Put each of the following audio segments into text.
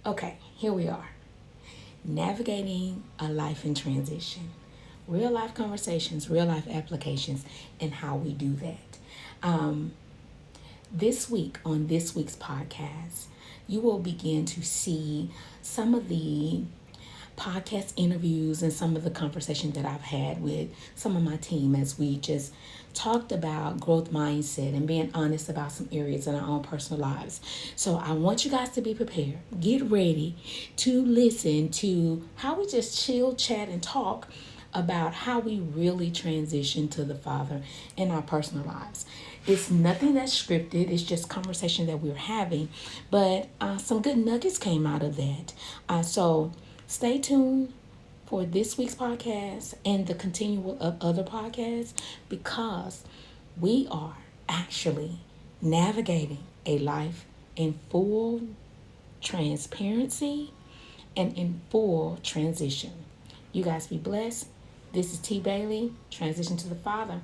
Okay, here we are. Navigating a life in transition. Real life conversations, real life applications, and how we do that. Um, this week, on this week's podcast, you will begin to see some of the podcast interviews and some of the conversations that I've had with some of my team as we just talked about growth mindset and being honest about some areas in our own personal lives. So I want you guys to be prepared. Get ready to listen to how we just chill, chat, and talk about how we really transition to the Father in our personal lives. It's nothing that's scripted, it's just conversation that we're having, but some good nuggets came out of that. So stay tuned for this week's podcast and the continual of other podcasts because we are actually navigating a life in full transparency and in full transition. You guys be blessed. This is T. Bailey, Transition to the Father.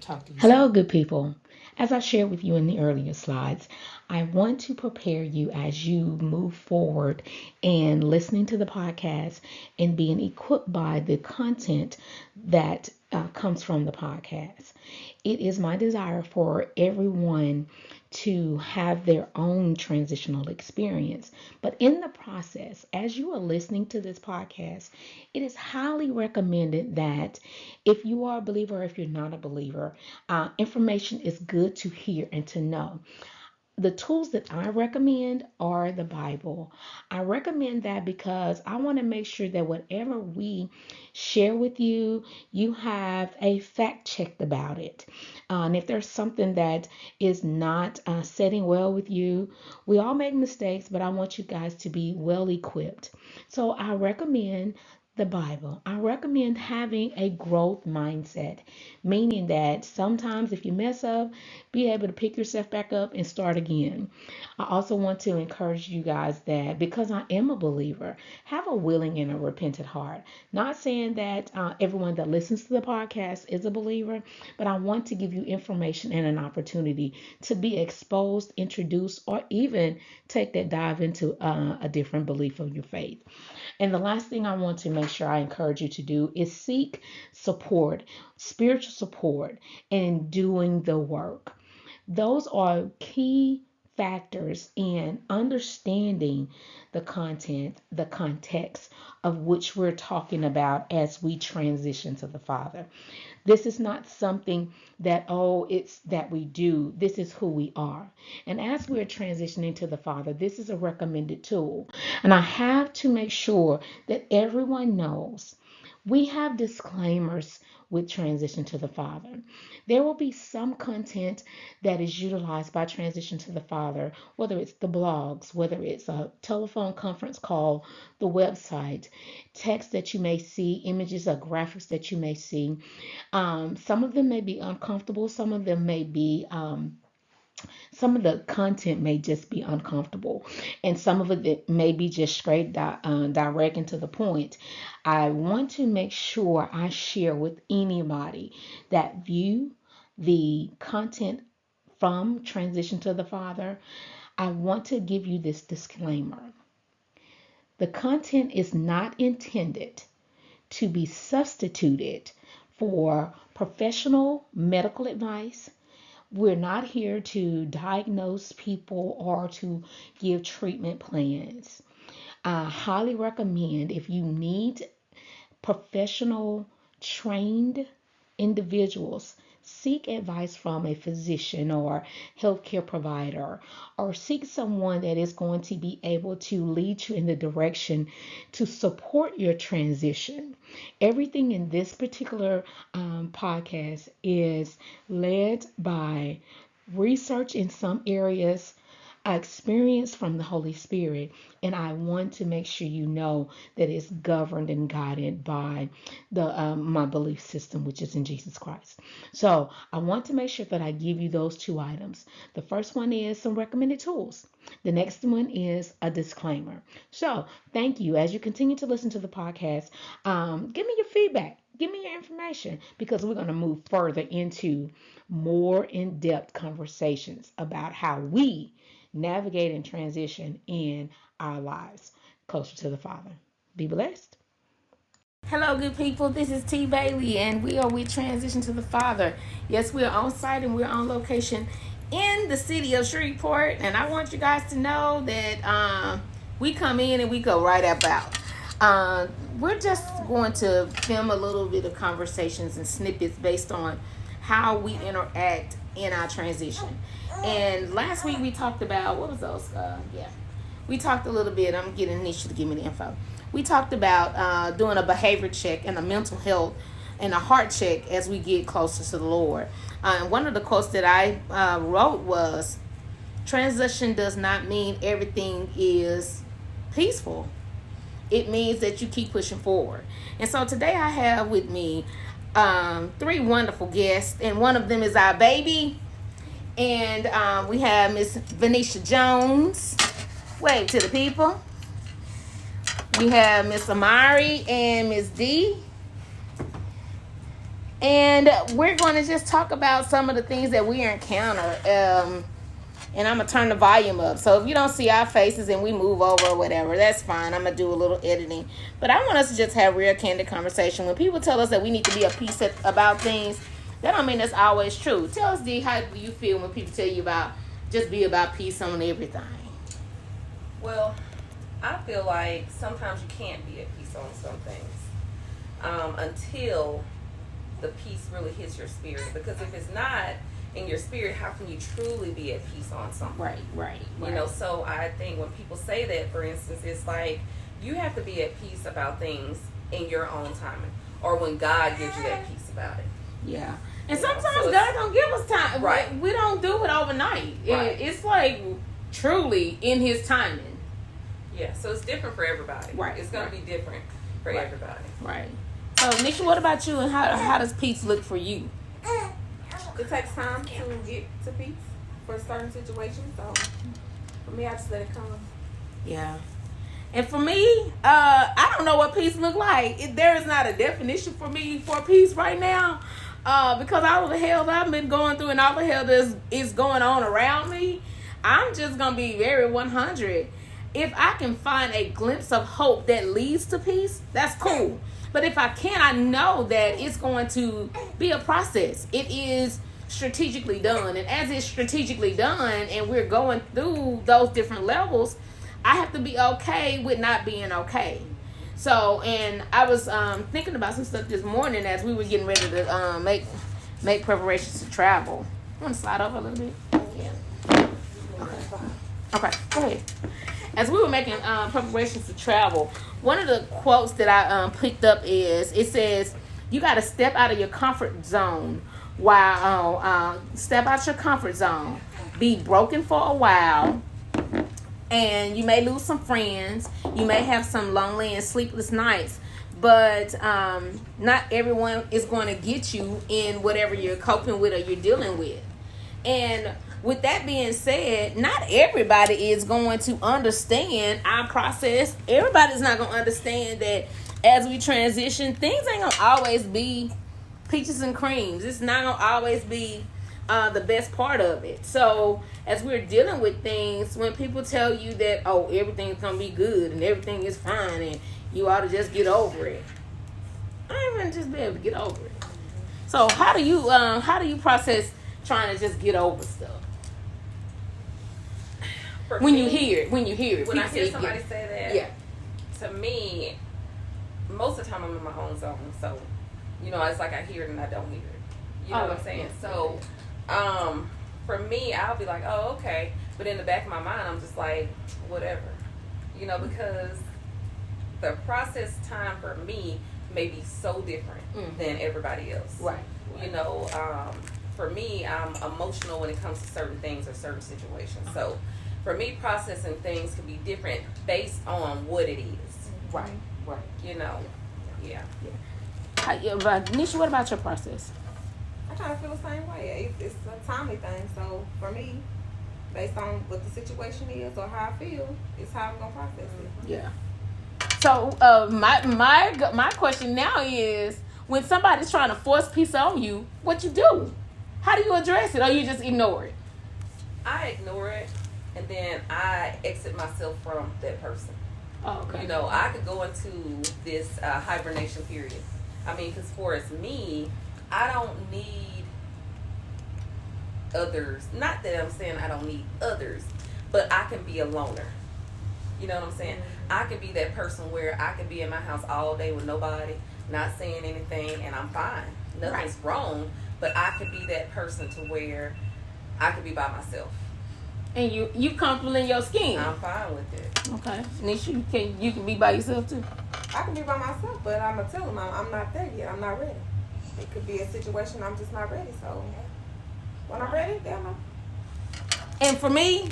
Talk to you Hello, soon. Good people. As I shared with you in the earlier slides, I want to prepare you as you move forward and listening to the podcast and being equipped by the content that comes from the podcast. It is my desire for everyone to have their own transitional experience. But in the process, as you are listening to this podcast, it is highly recommended that if you are a believer or if you're not a believer, information is good to hear and to know. The tools that I recommend are the Bible. I recommend that because I want to make sure that whatever we share with you, you have a fact checked about it. And if there's something that is not setting well with you, we all make mistakes, but I want you guys to be well equipped. So I recommend the Bible. I recommend having a growth mindset, meaning that sometimes if you mess up, be able to pick yourself back up and start again. I also want to encourage you guys that because I am a believer, have a willing and a repentant heart. Not saying that everyone that listens to the podcast is a believer, but I want to give you information and an opportunity to be exposed, introduced, or even take that dive into a different belief of your faith. And the last thing I want to make sure I encourage you to do is seek support, spiritual support, in doing the work. Those are key factors in understanding the content, the context of which we're talking about as we transition to the Father. This is not something that, oh, it's that we do. This is who we are. And as we're transitioning to the Father, this is a recommended tool. And I have to make sure that everyone knows we have disclaimers with transition to the Father. There will be some content that is utilized by transition to the Father, whether it's the blogs, whether it's a telephone conference call, the website, text that you may see, images or graphics that you may see. Some of them may be uncomfortable, some of the content may just be uncomfortable, and some of it may be just straight direct and to the point. I want to make sure I share with anybody that view the content from Transition to the Father. I want to give you this disclaimer. The content is not intended to be substituted for professional medical advice. We're not here to diagnose people or to give treatment plans. I highly recommend if you need professional trained individuals, seek advice from a physician or healthcare provider, or seek someone that is going to be able to lead you in the direction to support your transition. Everything in this particular podcast is led by research in some areas, experience from the Holy Spirit, and I want to make sure you know that it's governed and guided by the my belief system, which is in Jesus Christ. So I want to make sure that I give you those two items. The first one is some recommended tools. The next one is a disclaimer. So thank you. As you continue to listen to the podcast, give me your feedback. Give me your information, because we're going to move further into more in-depth conversations about how we navigate and transition in our lives closer to the Father. Be blessed. Hello, good people. This is T. Bailey, and we are with Transition to the Father. Yes, we are on site and we're on location in the city of Shreveport, and I want you guys to know that we come in and we go right about. We're just going to film a little bit of conversations and snippets based on how we interact in our transition. And last week we talked about, what was those? We talked a little bit. I'm getting Nisha to give me the info. We talked about doing a behavior check and a mental health and a heart check as we get closer to the Lord. And one of the quotes that I wrote was, transition does not mean everything is peaceful. It means that you keep pushing forward. And so today I have with me 3 wonderful guests, and one of them is our baby. And we have Miss Venetia Jones. Wave to the people. We have Miss Amari and Miss D. And we're going to just talk about some of the things that we encounter. And I'm going to turn the volume up. So if you don't see our faces and we move over or whatever, that's fine. I'm going to do a little editing. But I want us to just have real candid conversation. When people tell us that we need to be at peace about things, that don't mean that's always true. Tell us, D, how do you feel when people tell you about just be about peace on everything? Well, I feel like sometimes you can't be at peace on some things until the peace really hits your spirit. Because if it's not in your spirit, how can you truly be at peace on something? Right. You know, so I think when people say that, for instance, it's like you have to be at peace about things in your own timing, or when God gives you that peace about it. Yeah. And sometimes God don't give us time. Right. We don't do it overnight. Right. It's like truly in His timing. Yeah, so it's different for everybody. Right. It's going to be different for everybody. Right. So, Nisha, what about you, and how does peace look for you? It takes time to get to peace for certain situations. So, for me, I just let it come. Yeah. And for me, I don't know what peace look like. There is not a definition for me for peace right now. Because all of the hell that I've been going through and all the hell that is going on around me, I'm just going to be very 100. If I can find a glimpse of hope that leads to peace, that's cool. But if I can't, I know that it's going to be a process. It is strategically done. And as it's strategically done and we're going through those different levels, I have to be okay with not being okay. So, and I was thinking about some stuff this morning as we were getting ready to make preparations to travel. You want to slide over a little bit? Yeah. Okay, go ahead. As we were making preparations to travel, one of the quotes that I picked up is, it says, you got to step out of your comfort zone. Step out your comfort zone. Be broken for a while. And you may lose some friends. You may have some lonely and sleepless nights. But not everyone is going to get you in whatever you're coping with or you're dealing with. And with that being said, not everybody is going to understand our process. Everybody's not going to understand that as we transition, things ain't going to always be peaches and creams. It's not going to always be the best part of it. So as we're dealing with things, when people tell you that, oh, everything's going to be good and everything is fine and you ought to just get over it, I ain't going to just be able to get over it. So how do you process trying to just get over stuff? When you hear it. When I hear somebody say that, to me, most of the time I'm in my own zone. So, it's like I hear it and I don't hear it. You know what I'm saying? Yeah. So, for me, I'll be like, oh, okay. But in the back of my mind, I'm just like, whatever. Because the process time for me may be so different than everybody else. Right. For me, I'm emotional when it comes to certain things or certain situations. So, for me, processing things can be different based on what it is. Right. Yeah. Nisha, what about your process? I kind of feel the same way. It's a timely thing. So for me, based on what the situation is or how I feel, it's how I'm gonna process it. Yeah. So my question now is, when somebody's trying to force peace on you, what you do? How do you address it, or you just ignore it? I ignore it, and then I exit myself from that person. Oh, okay. You know, I could go into this hibernation period. I mean, because for me, I don't need others. Not that I'm saying I don't need others, but I can be a loner. You know what I'm saying? I could be that person where I could be in my house all day with nobody, not saying anything, and I'm fine. Nothing's wrong, but I could be that person to where I could be by myself. And you comfortable in your skin? I'm fine with it. Okay. Nisha, you can be by yourself too? I can be by myself, but I'm going to tell them I'm not there yet. I'm not ready. It could be a situation I'm just not ready. So when I'm ready, they'll know. And for me,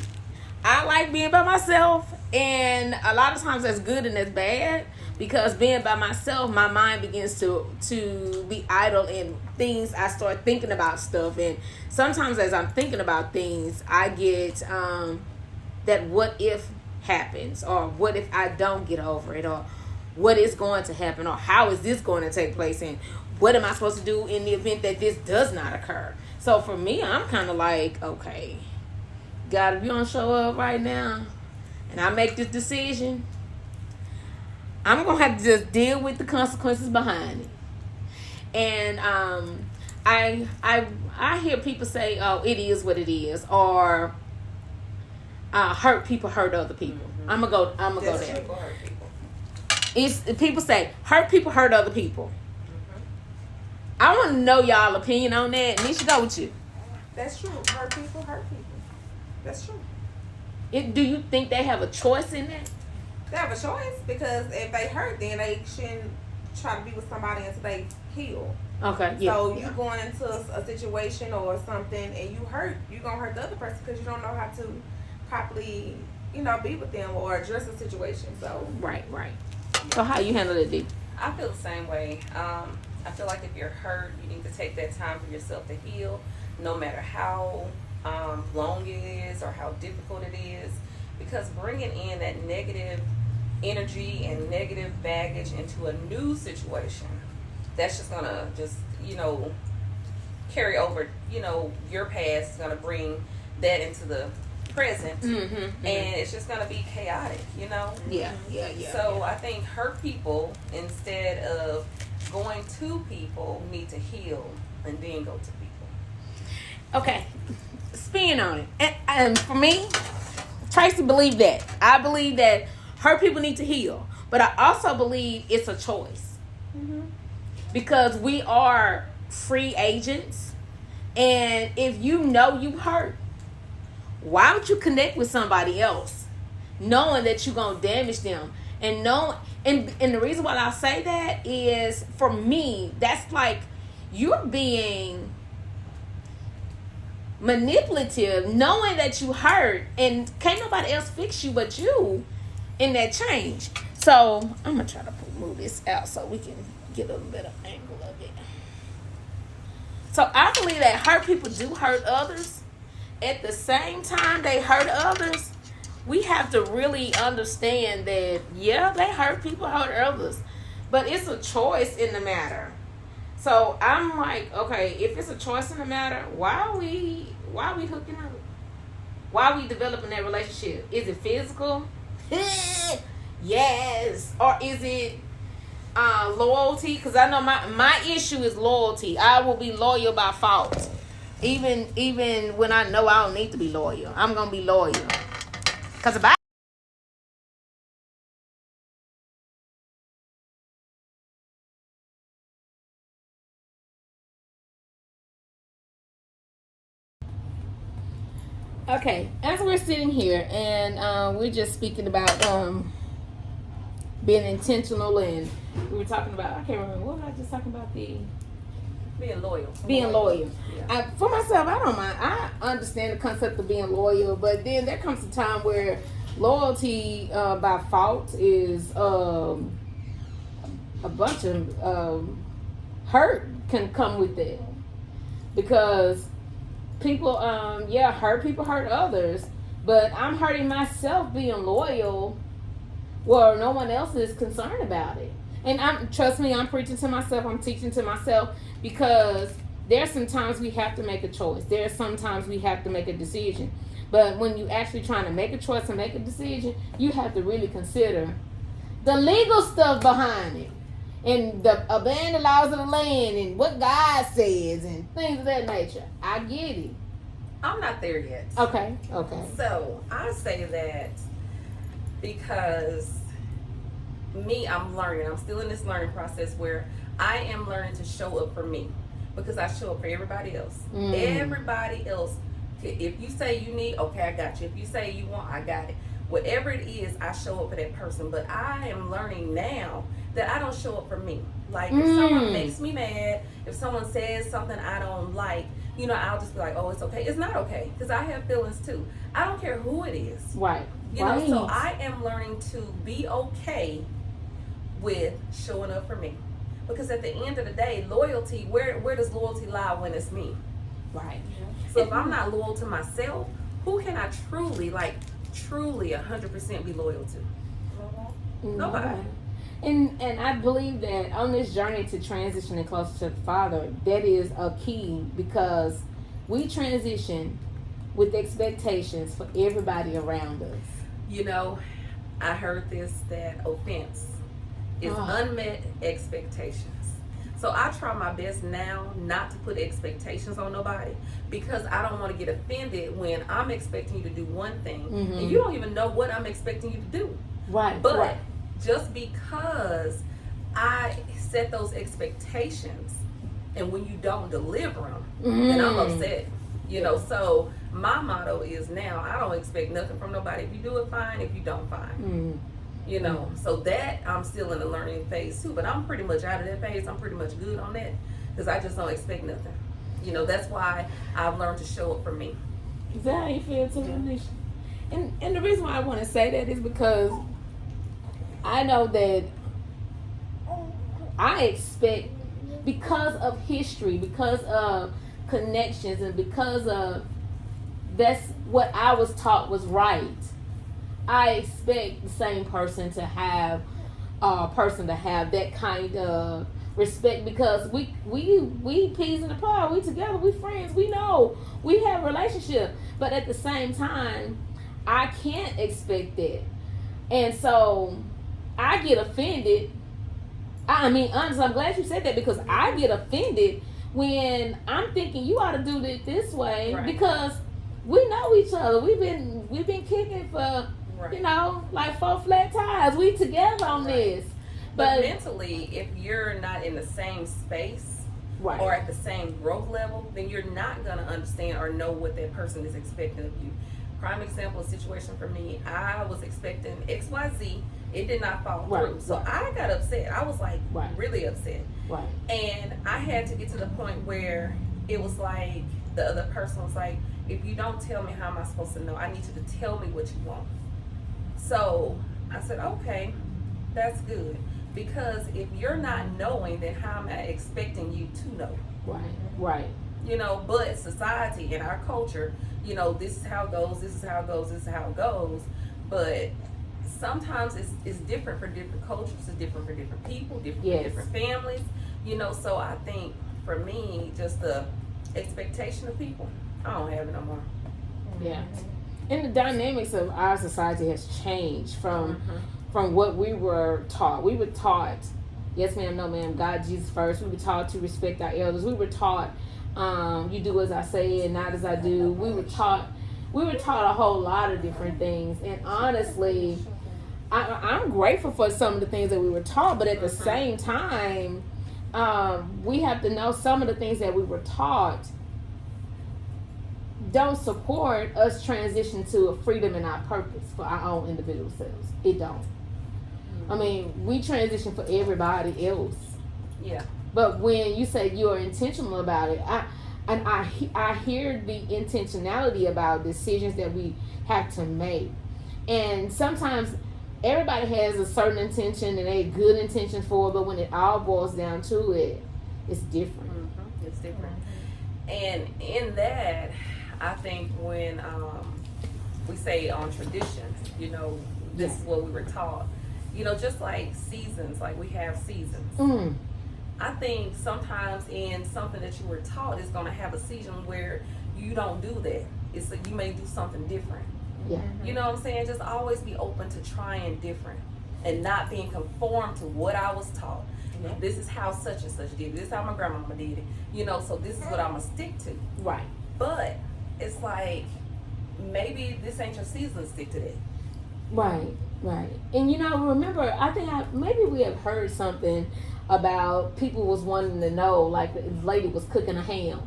I like being by myself, and a lot of times that's good and that's bad, because being by myself, my mind begins to be idle and things. I start thinking about stuff, and sometimes as I'm thinking about things, I get that what if happens, or what if I don't get over it, or what is going to happen, or how is this going to take place, and what am I supposed to do in the event that this does not occur. So for me, I'm kind of like, okay, God, if you don't show up right now and I make this decision, I'm going to have to just deal with the consequences behind it. And I hear people say, oh, it is what it is, or hurt people hurt other people. Mm-hmm. I'm going to go there. People hurt people. It's people say hurt people hurt other people. Mm-hmm. I want to know y'all opinion on that. Nisha, go with you. That's true. Hurt people hurt people. That's true. Do you think they have a choice in that? They have a choice, because if they hurt, then they shouldn't try to be with somebody until they heal. Okay. Yeah. So you going into a situation or something and you hurt, you're going to hurt the other person because you don't know how to properly, be with them or address the situation. So Right. So how you handle it, D? I feel the same way. I feel like if you're hurt, you need to take that time for yourself to heal, no matter how long it is or how difficult it is, because bringing in that negative energy and negative baggage into a new situation, that's just gonna carry over. Your past is gonna bring that into the present, and it's just gonna be chaotic. Yeah. So I think hurt people, instead of going to people, need to heal and then go to people. Okay. Spin on it. And for me, Tracy believed that. I believe that hurt people need to heal. But I also believe it's a choice. Mm-hmm. Because we are free agents. And if you know you hurt, why would you connect with somebody else knowing that you're going to damage them? And the reason why I say that is, for me, that's like you're being manipulative, knowing that you hurt, and can't nobody else fix you but you in that change. So I'm gonna try to move this out so we can get a little bit of angle of it. So I believe that hurt people do hurt others. At the same time they hurt others, we have to really understand that they hurt people, hurt others, but it's a choice in the matter. So I'm like, okay, if it's a choice in the matter, why are we hooking up? Why are we developing that relationship? Is it physical? Yes. Or is it loyalty? Because I know my issue is loyalty. I will be loyal by fault. Even when I know I don't need to be loyal, I'm going to be loyal. Because if I Okay, as we're sitting here and we're just speaking about being intentional, and we were talking about, I can't remember, what was I just talking about? Being loyal. Yeah. For myself, I don't mind. I understand the concept of being loyal, but then there comes a time where loyalty by fault is a bunch of hurt can come with it, because people, hurt people hurt others, but I'm hurting myself being loyal where no one else is concerned about it. And trust me, I'm preaching to myself, I'm teaching to myself, because there's some times we have to make a choice. There's sometimes we have to make a decision. But when you actually trying to make a choice and make a decision, you have to really consider the legal stuff behind it, and obeying the laws of the land, and what God says, and things of that nature. I get it. I'm not there yet. Okay. So I say that because I'm learning. I'm still in this learning process where I am learning to show up for me, because I show up for everybody else. Everybody else. If you say you need, okay, I got you. If you say you want, I got it. Whatever it is, I show up for that person. But I am learning now that I don't show up for me. Like, if someone makes me mad, if someone says something I don't like, I'll just be like, oh, it's okay. It's not okay, because I have feelings too. I don't care who it is. Right. So I am learning to be okay with showing up for me. Because at the end of the day, loyalty, where does loyalty lie when it's me? Right. So if I'm not loyal to myself, who can I truly 100% be loyal to? Nobody. And I believe that on this journey to transitioning closer to the Father, that is a key, because we transition with expectations for everybody around us. I heard this, that offense is unmet expectations. So I try my best now not to put expectations on nobody, because I don't want to get offended when I'm expecting you to do one thing and you don't even know what I'm expecting you to do. Right. But just because I set those expectations, and when you don't deliver them, then I'm upset. So my motto is now, I don't expect nothing from nobody. If you do it, fine. If you don't, fine. So that I'm still in the learning phase too, but I'm pretty much out of that phase. I'm pretty much good on that, because I just don't expect nothing. That's why I've learned to show up for me. Is that how you feel too, Anisha? And the reason why I want to say that is because I know that I expect, because of history, because of connections, and because of that's what I was taught was right, I expect the same person to have that kind of respect, because we peas in the pod, we together, we friends, we know, we have a relationship, but at the same time, I can't expect that, and so I get offended. I mean, honestly, I'm glad you said that, because I get offended when I'm thinking you ought to do it this way, because we know each other. We've been kicking for like 4 flat tires. We together on this. But mentally, if you're not in the same space or at the same growth level, then you're not gonna understand or know what that person is expecting of you. Prime example, situation for me, I was expecting XYZ. It did not fall through. So I got upset. I was like really upset. Right. And I had to get to the point where it was like the other person was like, if you don't tell me, how am I supposed to know? I need you to tell me what you want. So I said, okay, that's good. Because if you're not knowing, then how am I expecting you to know? Right. But society and our culture, this is how it goes, this is how it goes, this is how it goes. But sometimes it's different for different cultures, it's different for different people, different for different families. So I think for me, just the expectation of people, I don't have it no more. Yeah. And the dynamics of our society has changed from what we were taught. We were taught, yes ma'am, no ma'am, God, Jesus first. We were taught to respect our elders. We were taught, you do as I say and not as I do. We were taught a whole lot of different things. And honestly, I'm grateful for some of the things that we were taught, but at the same time, we have to know some of the things that we were taught don't support us transition to a freedom and our purpose for our own individual selves. It don't. I mean, we transition for everybody else. Yeah. But when you say you're intentional about it, I hear the intentionality about decisions that we have to make. And sometimes everybody has a certain intention and a good intention for it, but when it all boils down to it, it's different. It's different. And in that, I think when we say on tradition, this is what we were taught. You know, just like seasons, like we have seasons. Mm. I think sometimes in something that you were taught is going to have a season where you don't do that. It's like you may do something different. Yeah. You know what I'm saying? Just always be open to trying different and not being conformed to what I was taught. Yeah. This is how such and such did it. This is how my grandmama did it. You know, so this is what I'm going to stick to. Right. But it's like, maybe this ain't your season to stick to that. Right. Right. And you know, remember, I think maybe we have heard something about people was wanting to know, like the lady was cooking a ham,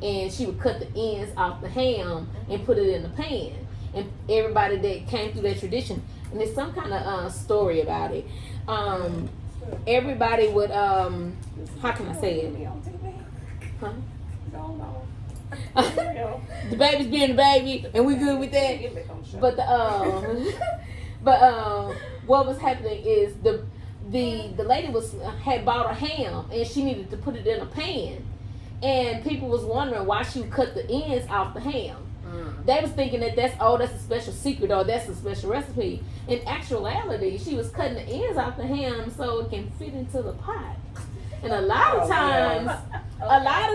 and she would cut the ends off the ham and put it in the pan. And everybody that came through that tradition, and there's some kind of story about it. Everybody would, how can I say it? Huh? The baby's being the baby, and we good with that. But what was happening is the lady had bought a ham, and she needed to put it in a pan, and people was wondering why she would cut the ends off the ham. They was thinking that that's a special secret, or that's a special recipe. In actuality, she was cutting the ends off the ham so it can fit into the pot. And a lot of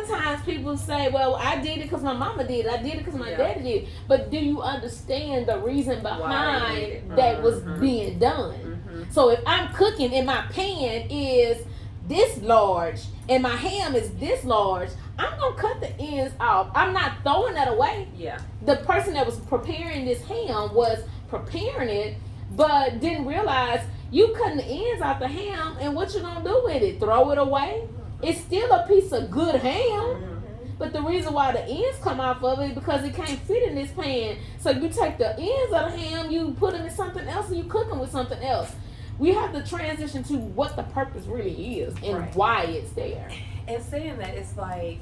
times people say, well, I did it because my mama did it. I did it because my daddy did it. But do you understand the reason behind that was being done? So if I'm cooking and my pan is this large and my ham is this large, I'm going to cut the ends off. I'm not throwing that away. Yeah. The person that was preparing this ham was preparing it, but didn't realize you cutting the ends off the ham, and what you gonna do with it? Throw it away? It's still a piece of good ham, but the reason why the ends come off of it is because it can't fit in this pan. So you take the ends of the ham, you put them in something else, and you cook them with something else. We have to transition to what the purpose really is and why it's there. And saying that, it's like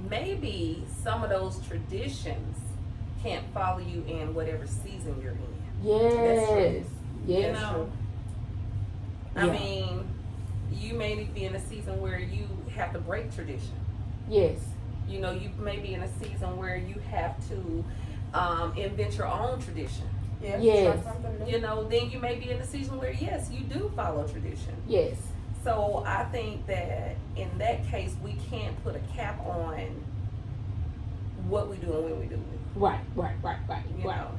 maybe some of those traditions can't follow you in whatever season you're in. Yes. Yes. You know? I mean, you may be in a season where you have to break tradition. Yes. You know, you may be in a season where you have to invent your own tradition. Yeah. Yes. You know, then you may be in a season where, yes, you do follow tradition. Yes. So I think that in that case, we can't put a cap on what we do and when we do it. Right. You know?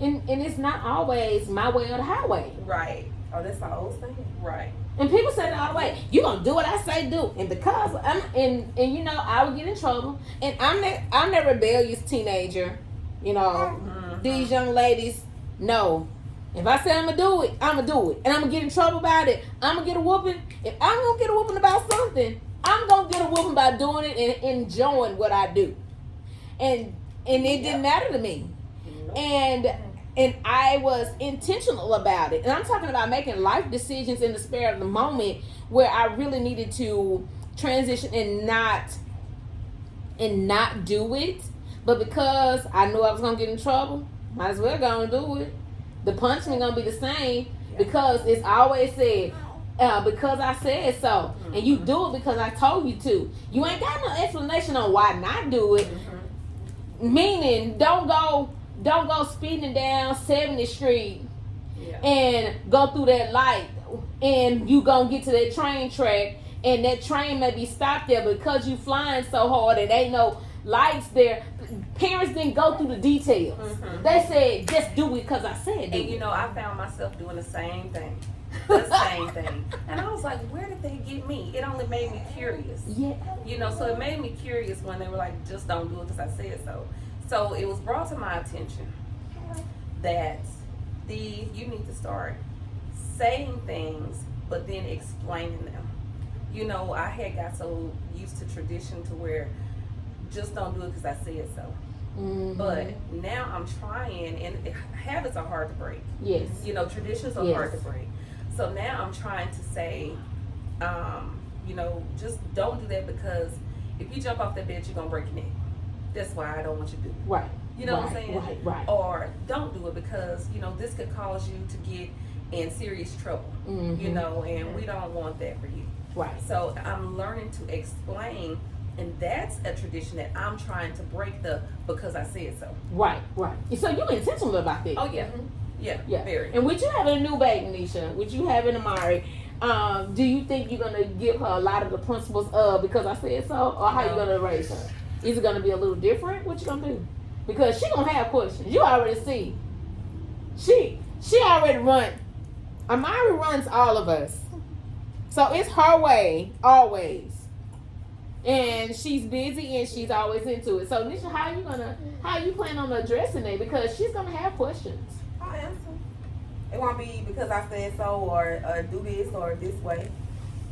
And it's not always my way or the highway. Right. Oh, that's my old thing. Right. And people say that all the way. You gonna do what I say do. And because and you know, I would get in trouble. And I'm that rebellious teenager. You know, these young ladies know. If I say I'm gonna do it, I'm gonna do it. And I'm gonna get in trouble about it. I'm gonna get a whooping. If I'm gonna get a whooping about something, I'm gonna get a whooping by doing it and enjoying what I do. And it didn't matter to me. And I was intentional about it. And I'm talking about making life decisions in the spare of the moment where I really needed to transition and not do it. But because I knew I was going to get in trouble, might as well go and do it. The punishment going to be the same because it's always said, because I said so. And you do it because I told you to. You ain't got no explanation on why not do it. Meaning, don't go speeding down 70th Street and go through that light, and you gonna get to that train track, and that train may be stopped there because you flying so hard and ain't no lights there. Parents didn't go through the details. They said, just do it because I said do it. And you know, I found myself doing the same thing. The same thing. And I was like, where did they get me? It only made me curious. Yeah. You know, so it made me curious when they were like, just don't do it because I said so. So it was brought to my attention that you need to start saying things, but then explaining them. You know, I had got so used to tradition to where just don't do it because I said so. But now I'm trying, and habits are hard to break. Yes. You know, traditions are hard to break. So now I'm trying to say, you know, just don't do that because if you jump off that bed, you're going to break your neck. That's why I don't want you to do it. Right. You know what I'm saying? Right. Or don't do it because, you know, this could cause you to get in serious trouble. You know, and we don't want that for you. Right. So I'm learning to explain, and that's a tradition that I'm trying to break because I said so. Right. So you're intentional about that. Oh, yeah. Yeah. Very. And with you having a new baby, Nisha, with you having Amari, do you think you're gonna give her a lot of the principles of because I said so, or how you gonna raise her? Is it gonna be a little different? What you gonna do? Because she gonna have questions. You already see. She already run. Amari runs all of us, so it's her way always. And she's busy and she's always into it. So Nisha, how you plan on addressing it? Because she's gonna have questions. I'll answer. It won't be because I said so or do this or this way.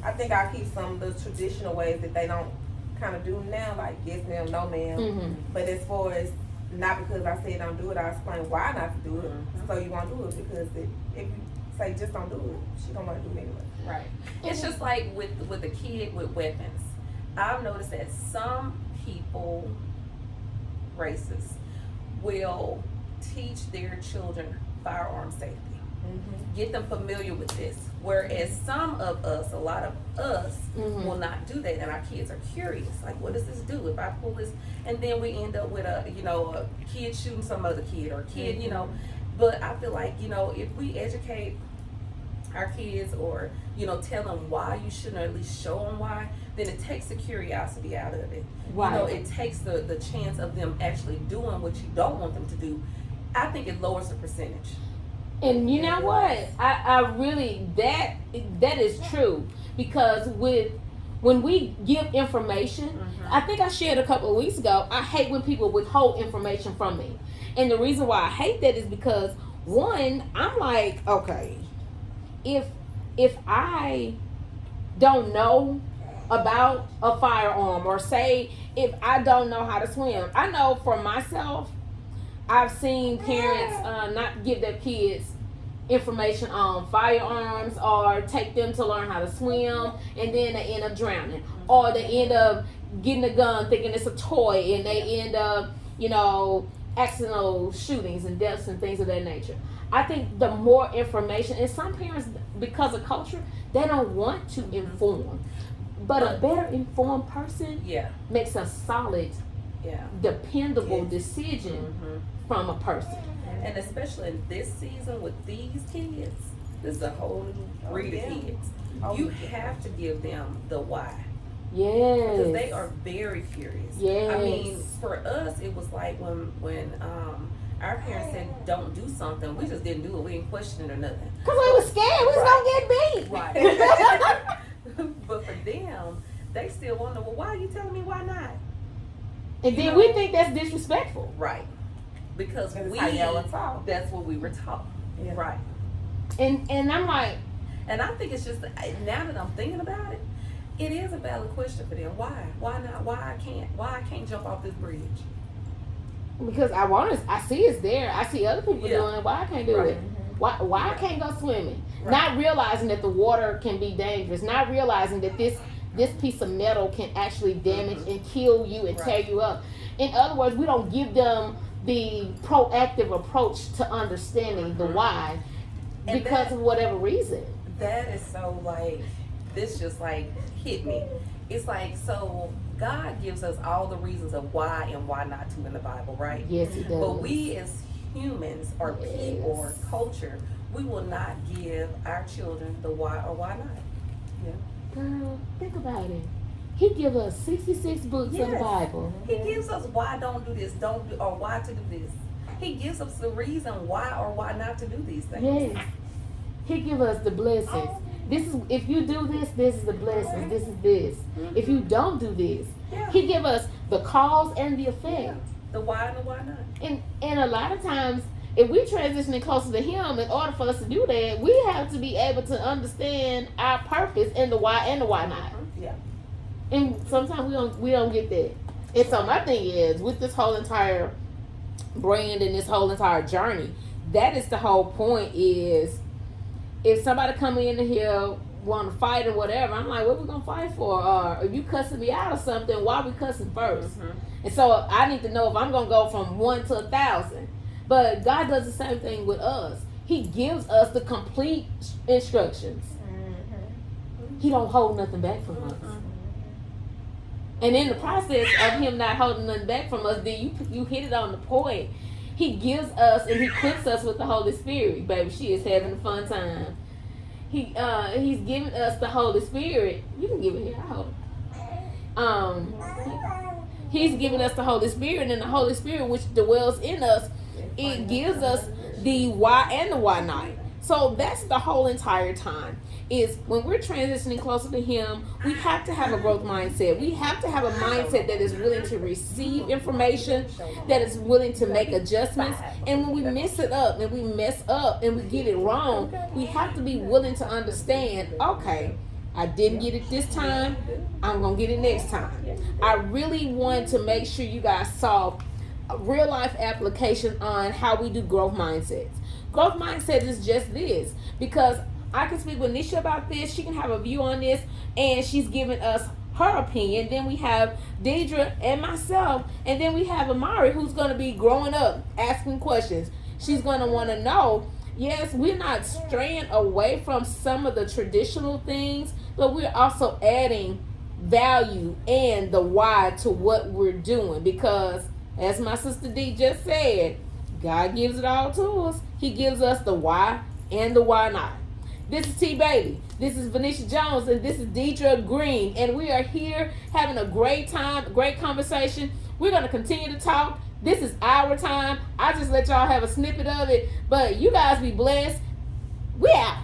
I think I'll keep some of the traditional ways that they don't kind of do now, like yes ma'am, no ma'am. Mm-hmm. But as far as not because I said don't do it, I'll explain why not to do it. Mm-hmm. So you won't do it because if you say just don't do it, she gonna want to do it anyway. Right. It's just like with a kid with weapons. I've noticed that some people, races, will teach their children firearm safety. Mm-hmm. Get them familiar with this. Whereas some of us, a lot of us, will not do that, and our kids are curious. Like, what does this do if I pull this? And then we end up with a kid shooting some other kid or a kid, But I feel like if we educate our kids or tell them why you shouldn't, or at least show them why, then it takes the curiosity out of it. Right. It takes the chance of them actually doing what you don't want them to do. I think it lowers the percentage. And you know what? I really that is true because when we give information, I think I shared a couple of weeks ago. I hate when people withhold information from me, and the reason why I hate that is because one, I'm like, okay, if I don't know about a firearm, or say if I don't know how to swim, I know for myself. I've seen parents not give their kids information on firearms or take them to learn how to swim, and then they end up drowning, or they end up getting a gun thinking it's a toy, and they end up accidental shootings and deaths and things of that nature. I think the more information, and some parents, because of culture, they don't want to inform, but a better informed person makes a solid dependable decision from a person. And especially in this season with these kids, this is a whole new breed of kids. You have to give them the why. Yes. Because they are very curious. Yes. I mean, for us, it was like when our parents said don't do something, we just didn't do it. We didn't question it or nothing. Because we was scared. We was going to get beat. Right. But for them, they still wonder, well, why are you telling me why not? And then we think that's disrespectful. Right. Because that's what we were taught. Yeah. Right. And I'm like, and I think it's just, now that I'm thinking about it, it is a valid question for them. Why? Why not? Why I can't jump off this bridge? Because I see it's there. I see other people doing it. Why I can't do it? Why I can't go swimming? Right. Not realizing that the water can be dangerous. Not realizing that this piece of metal can actually damage and kill you and tear you up. In other words, we don't give them the proactive approach to understanding the why because of whatever reason. That is so this just hit me. It's so God gives us all the reasons of why and why not to in the Bible, right? Yes, He does. But we as humans or people or culture, we will not give our children the why or why not. Yeah. Girl, think about it. He gives us 66 books of the Bible. He gives us why don't do this, or why to do this. He gives us the reason why or why not to do these things. Yes. He gives us the blessings. This is, if you do this, this is the blessings. This is this. If you don't do this, He gives us the cause and the effect. The why and the why not. And a lot of times, if we transitioning closer to Him, in order for us to do that, we have to be able to understand our purpose and the why not. Yeah. And sometimes we don't get that. And so my thing is, with this whole entire brand and this whole entire journey, that is the whole point. Is if somebody come in here want to fight or whatever, I'm like, what we gonna fight for? Or if you cussing me out or something, why we cussing first? And so I need to know if I'm gonna go from 1 to 1,000. But God does the same thing with us. He gives us the complete instructions. He don't hold nothing back from us. And in the process of Him not holding nothing back from us, then you hit it on the point. He gives us and he equips us with the Holy Spirit. Baby, she is having a fun time. He's giving us the Holy Spirit. You can give it here. I hope. He's giving us the Holy Spirit, and the Holy Spirit which dwells in us, it gives us the why and the why not. So that's the whole entire time. Is when we're transitioning closer to Him, we have to have a growth mindset. We have to have a mindset that is willing to receive information, that is willing to make adjustments. And when we mess it up and we mess up and we get it wrong, we have to be willing to understand, okay, I didn't get it this time, I'm going to get it next time. I really want to make sure you guys saw a real life application on how we do growth mindsets. Growth mindset is just this, because I can speak with Nisha about this. She can have a view on this, and she's giving us her opinion. Then we have Deidre and myself, and then we have Amari, who's going to be growing up, asking questions. She's going to want to know, yes, we're not straying away from some of the traditional things, but we're also adding value and the why to what we're doing. Because, as my sister D just said, God gives it all to us. He gives us the why and the why not. This is T Bailey. This is Venetia Jones, and this is Deidre Green. And we are here having a great time, great conversation. We're going to continue to talk. This is our time. I just let y'all have a snippet of it. But you guys be blessed. We out.